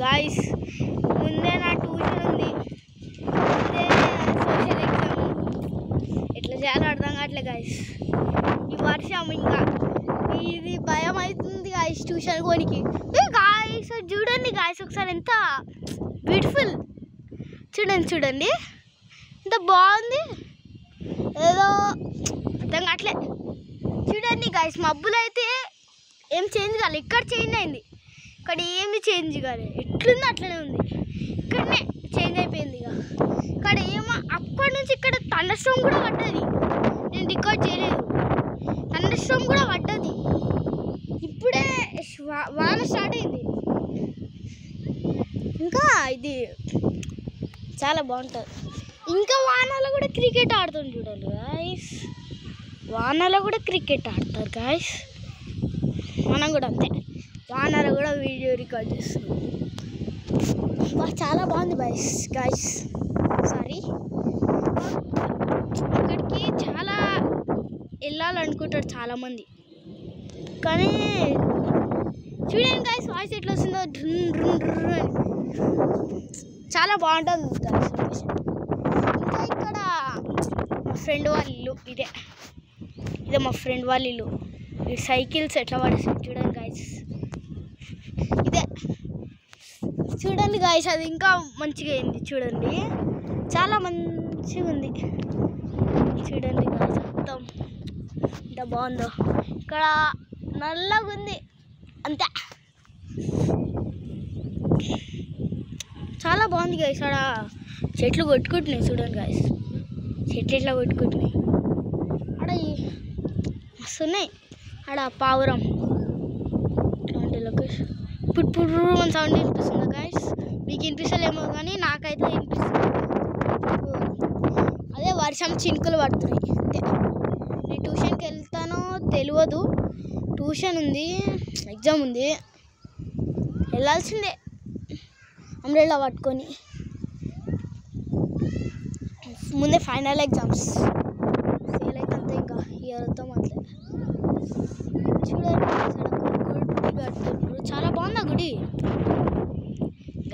Guys ముందే నా tuition ఉంది, ముందే సోషల్ ఎగ్జామ్, ఎట్లా చేయాలో అర్థం కావట్లే గాయస్. ఈ వర్షం ఇంకా ఇది భయం అవుతుంది గాయస్ ట్యూషన్ కోనికి. గాయస్ చూడండి గాయస్ ఒకసారి ఎంత బ్యూటిఫుల్, చూడండి ఎంత బాగుంది, ఏదో అర్థం కావట్లే. చూడండి గాయస్ మబ్బులు అయితే ఏం చేంజ్ కాలేదు, ఇక్కడ చేంజ్ అయింది, ఇక్కడ ఏమి చేంజ్ కాలేదు, ఎట్లుంది అట్లనే ఉంది, ఇక్కడనే చేంజ్ అయిపోయింది. ఇక ఇక్కడ ఏమో అప్పటి నుంచి ఇక్కడ థండర్ స్టార్మ్ కూడా పడ్డది, నేను రికార్డ్ చేయలేదు, థండర్ స్టార్మ్ కూడా పడ్డది, ఇప్పుడే వాన స్టార్ట్ అయింది. ఇంకా ఇది చాలా బాగుంటుంది. ఇంకా వానలో కూడా క్రికెట్ ఆడుతుంది చూడాలి గాయస్, వానలో కూడా క్రికెట్ ఆడతారు గాయస్. మనం కూడా అంతే, వానలో కూడా వీడియో రికార్డ్ చేస్తున్నాం. చాలా బాగుంది గాయస్. సారీ, అక్కడికి చాలా వెళ్ళాలనుకుంటారు చాలామంది, కానీ చూడండి గాయస్ వాయిస్ ఎట్లా వస్తుందో, చాలా బాగుంటుంది గాయస్. ఇంకా ఇక్కడ మా ఫ్రెండ్ వాళ్ళ ఇల్లు, ఇదే మా ఫ్రెండ్ వాళ్ళ ఇల్లు. ఈ సైకిల్స్ ఎట్లా పడేస్తుంది చూడండి గాయస్, ఇదే చూడండి గాయస్, అది ఇంకా మంచిగా అయింది చూడండి, చాలా మంచిగా ఉంది చూడండి గాయస్, మొత్తం ఎంత బాగుందో. ఇక్కడ నల్లగా ఉంది అంతే, చాలా బాగుంది గాయస్. అక్కడ చెట్లు కొట్టుకుంటున్నాయి చూడండి గాయస్, చెట్లు ఎట్లా కొట్టుకుంటున్నాయి, అక్కడ వస్తున్నాయి, అక్కడ పావురం లొకేషన్ ఇప్పుడు మన సౌండ్ వినిపిస్తుంది గాయస్, మీకు వినిపిస్తలేమో కానీ నాకైతే వినిపిస్తుంది. అదే వర్షం చినుకులు పడుతున్నాయి అంతే. నేను ట్యూషన్కి వెళ్తానో తెలియదు, ట్యూషన్ ఉంది, ఎగ్జామ్ ఉంది, వెళ్ళాల్సిందే అంబ్రెల్లా పట్టుకొని. ముందే ఫైనల్ ఎగ్జామ్స్, ఫెయిల్ అయితే అంతే ఇంకా ఇయర్తో మాత్రమే. చూడండి గుడి కడుతున్నారు, చాలా బాగుంది ఆ గుడి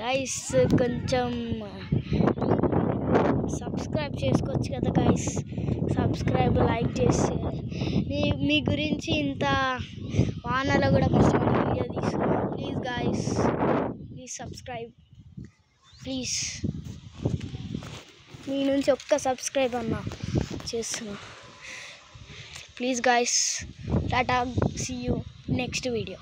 గాయస్. కొంచెం సబ్స్క్రైబ్ చేసుకోవచ్చు కదా గాయస్, సబ్స్క్రైబ్ లైక్ చేసి మీ గురించి ఇంత వానలో కూడా కష్టపడి వీడియో తీసుకున్నాను. Please guys, please subscribe please, మీ నుంచి ఒక్క సబ్స్క్రైబ్ అన్నా చేస్తున్నా ప్లీజ్ గాయస్. టాటా, సీ యూ నెక్స్ట్ వీడియో.